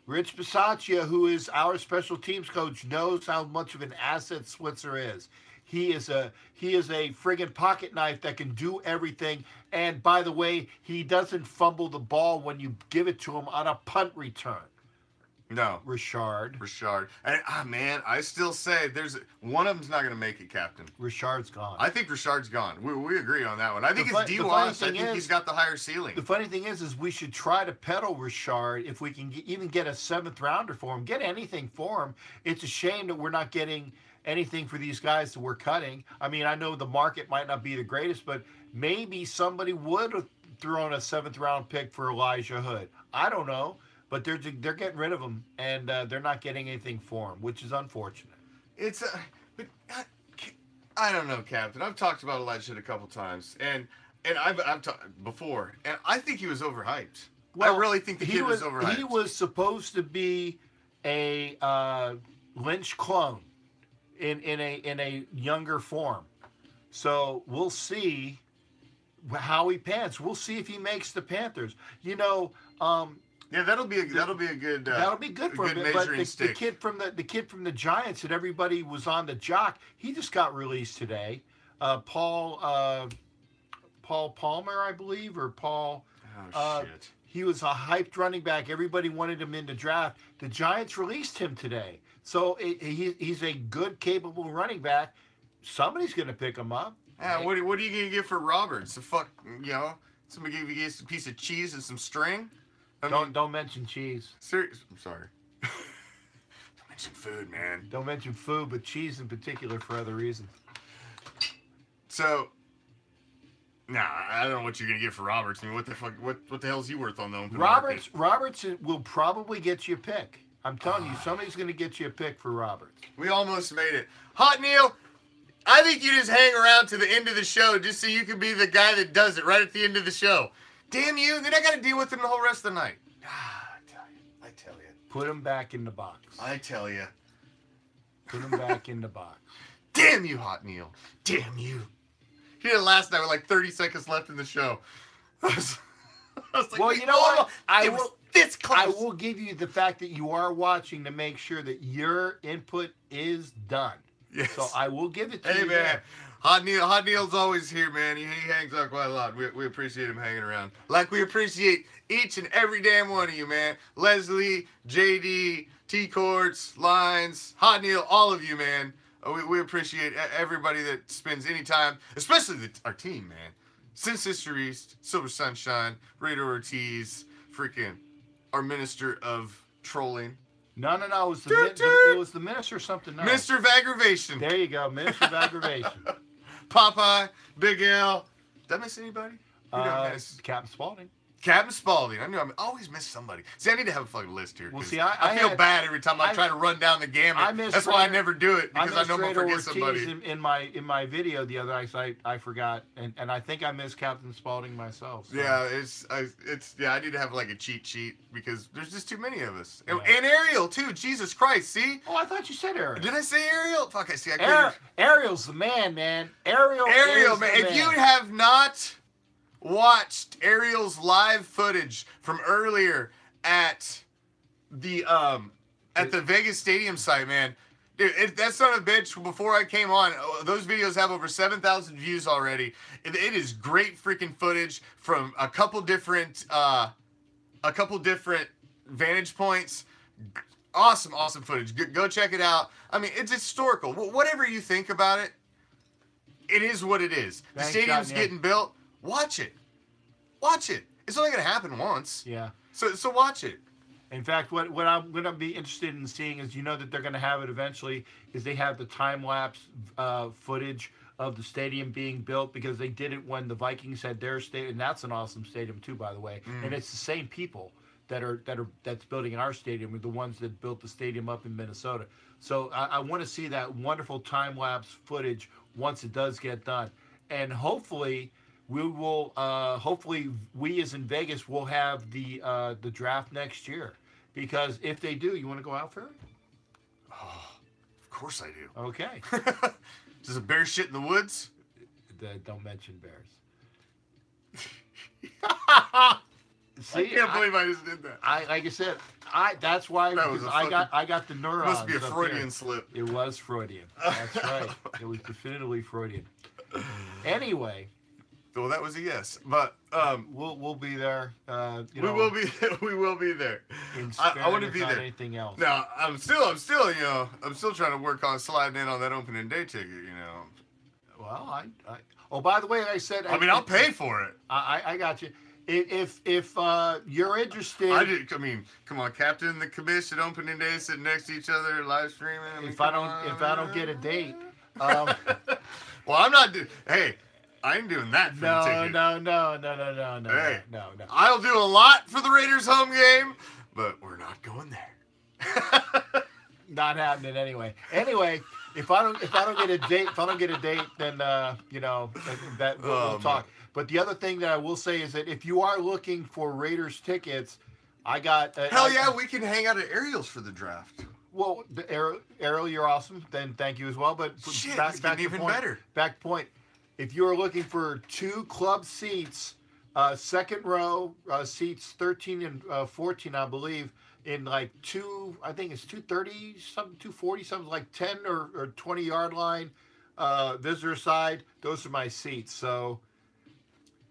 Rich Bisaccia, who is our special teams coach, knows how much of an asset Switzer is. He is a friggin' pocket knife that can do everything. And by the way, he doesn't fumble the ball when you give it to him on a punt return. No. Richard. And, man, I still say one of them's not going to make it, Captain. Richard's gone. I think Richard's gone. We agree on that one. I think it's D-Wallace. I think he's got the higher ceiling. The funny thing is we should try to peddle Richard if we can even get a 7th rounder for him. Get anything for him. It's a shame that we're not getting anything for these guys that we're cutting. I mean, I know the market might not be the greatest, but maybe somebody would have thrown a 7th round pick for Elijah Hood. I don't know. But they're getting rid of him, and they're not getting anything for him, which is unfortunate. I don't know, Captain. I've talked about Elijah a couple times, and I've talked before, and I think he was overhyped. Well, I really think the kid was overhyped. He was supposed to be a Lynch clone in a younger form. So we'll see how he pans. We'll see if he makes the Panthers. Yeah, that'll be a good. That'll be good for him. But the kid from the Giants that everybody was on the jock, he just got released today. Paul Palmer, I believe, or Paul. Oh shit. He was a hyped running back. Everybody wanted him in the draft. The Giants released him today. So he's a good, capable running back. Somebody's going to pick him up. Yeah, what are you going to get for Roberts? Somebody give you a piece of cheese and some string? Don't mention cheese. Serious? I'm sorry. Don't mention food, man. Don't mention food, but cheese in particular for other reasons. So, I don't know what you're gonna get for Roberts. I mean, what the fuck? What the hell is he worth on the open market? Roberts will probably get you a pick. I'm telling you, somebody's gonna get you a pick for Roberts. We almost made it. Hot Neil, I think you just hang around to the end of the show just so you can be the guy that does it right at the end of the show. Damn you! Then I gotta deal with him the whole rest of the night. I tell you. Put him back in the box. I tell you. Put him back in the box. Damn you, Hot Neil. Damn you. He did it last night with like 30 seconds left in the show. I was like, well, you know what? I will give you the fact that you are watching to make sure that your input is done. Yes. So I will give it to you. Hey, man. Hot Neil's always here, man. He hangs out quite a lot. We appreciate him hanging around. Like we appreciate each and every damn one of you, man. Leslie, JD, T-Courts, Lines, Hot Neil, all of you, man. We appreciate everybody that spends any time, especially our team, man. Sin Sister East, Silver Sunshine, Raider Ortiz, freaking our Minister of Trolling. No. It was the Minister of something else. Minister of Aggravation. There you go. Minister of Aggravation. Popeye, Big L. Did I miss anybody? Who did I miss? Captain Spaulding. Captain Spaulding. I knew I always miss somebody. See, I need to have a fucking list here. Well, see, I feel bad every time I try to run down the gamut. That's why I never do it, because I know I'm going to forget somebody. In my video the other night, I forgot, and I think I missed Captain Spaulding myself. So. Yeah, I need to have like a cheat sheet, because there's just too many of us. Yeah. And Ariel, too. Jesus Christ, see? Oh, I thought you said Ariel. Did I say Ariel? Fuck, I see. Ariel's the man, man. Ariel, man. If you have not watched Ariel's live footage from earlier at the Vegas Stadium site, man. Dude, that son of a bitch, before I came on, those videos have over 7,000 views already. It is great freaking footage from a couple different vantage points. Awesome footage. Go check it out. I mean, it's historical. Whatever you think about it, it is what it is. The stadium's getting built. Watch it. It's only going to happen once. Yeah. So watch it. In fact, what I'm going to be interested in seeing is, that they're going to have it eventually, is they have the time-lapse footage of the stadium being built, because they did it when the Vikings had their stadium, and that's an awesome stadium too, by the way. And it's the same people that's building our stadium are the ones that built the stadium up in Minnesota. So I want to see that wonderful time-lapse footage once it does get done. And hopefully we as in Vegas will have the draft next year, because if they do, you want to go out for it? Oh, of course I do. Okay. Does a bear shit in the woods? Don't mention bears. See, I can't believe I just did that. Like I said, that's why I got the neurons. Must be a Freudian slip. It was Freudian. That's right. It was definitively Freudian. Anyway. Well, that was a yes, but we'll be there. We will be there. I want to be there. Anything else? Now I'm still trying to work on sliding in on that opening day ticket. Well, oh, by the way, I said. I'll pay for it. I got you. If you're interested, I mean, come on, Captain and the Commish at opening day sitting next to each other, live streaming. If I don't get a date, well, I'm not. Hey. I ain't doing that for the ticket. No. Hey, no. I'll do a lot for the Raiders home game, but we're not going there. Not happening anyway. Anyway, if I don't get a date, then that we'll talk. But the other thing that I will say is that if you are looking for Raiders tickets, I got we can hang out at Ariel's for the draft. Well, Ariel, you're awesome. Then thank you as well. But shit, back to even point, better. Back to point. If you are looking for 2 club seats, second row, seats 13 and 14, I believe, in like I think it's 230 something, 240 something, like 10 or 20 yard line, visitor side. Those are my seats. So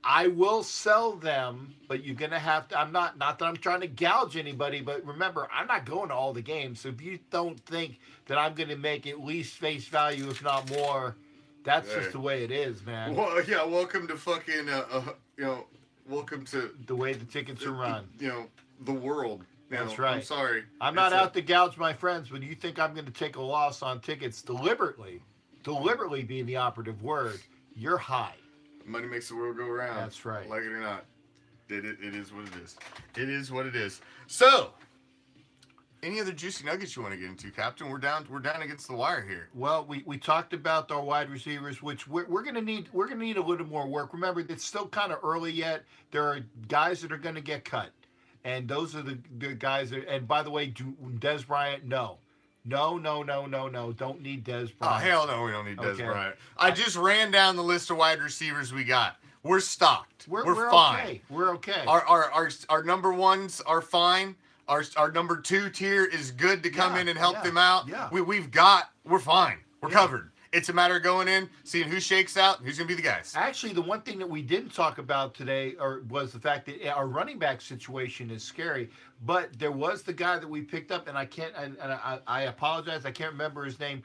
I will sell them, but you're gonna have to. I'm not that I'm trying to gouge anybody, but remember, I'm not going to all the games. So if you don't think that I'm gonna make at least face value, if not more, that's just the way it is, man. Well, yeah. Welcome to fucking welcome to the way the tickets are run. The world. That's right. I'm sorry. I'm not out to gouge my friends, but you think I'm going to take a loss on tickets deliberately being the operative word, you're high. Money makes the world go around. That's right. Like it or not. It is what it is. It is what it is. So, any other juicy nuggets you want to get into, Captain? We're down against the wire here. Well, we talked about our wide receivers, which we're gonna need a little more work. Remember, it's still kind of early yet. There are guys that are gonna get cut. And those are the guys that, and by the way, Des Bryant, no. Don't need Des Bryant. Oh, hell no, we don't need Des Bryant. I just ran down the list of wide receivers we got. We're stocked. We're fine. Okay. We're okay. Our number ones are fine. Our number 2 tier is good to come in and help them out. Yeah. We're fine. We're covered. It's a matter of going in, seeing who shakes out, who's going to be the guys. Actually, the one thing that we didn't talk about today was the fact that our running back situation is scary. But there was the guy that we picked up, and I apologize, I can't remember his name.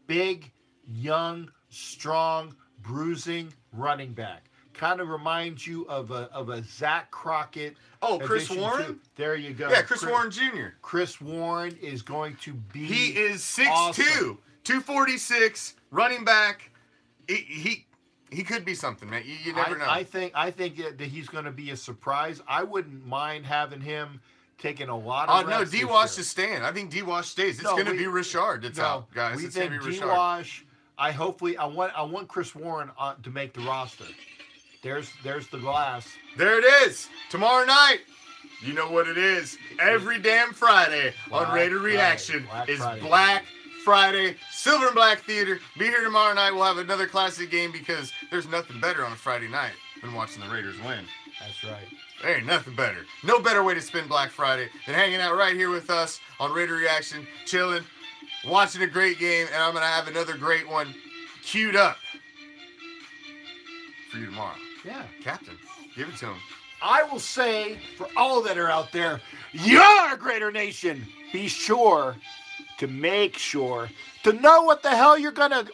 Big, young, strong, bruising running back. Kind of reminds you of a Zach Crockett. Oh, Chris Warren? There you go. Yeah, Chris Warren Jr. Chris Warren is going to be He is 6'2", awesome. 246, running back. He could be something, man. You never know. I think that he's going to be a surprise. I wouldn't mind having him taking a lot of reps. No, D-Wash is staying. I think D-Wash stays. It's going to be Richard that's out, guys. It's going to be Richard. D-Wash, I want Chris Warren to make the roster. There's the glass. There it is. Tomorrow night. You know what it is. Every damn Friday on Raider Reaction is Black Friday, Silver and Black Theater. Be here tomorrow night. We'll have another classic game because there's nothing better on a Friday night than watching the Raiders win. That's right. There ain't nothing better. No better way to spend Black Friday than hanging out right here with us on Raider Reaction, chilling, watching a great game, and I'm going to have another great one queued up for you tomorrow. Yeah. Captain, give it to him. I will say, for all that are out there, you're a greater nation. Be sure to make sure to know what the hell you're going to...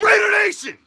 Raider Nation!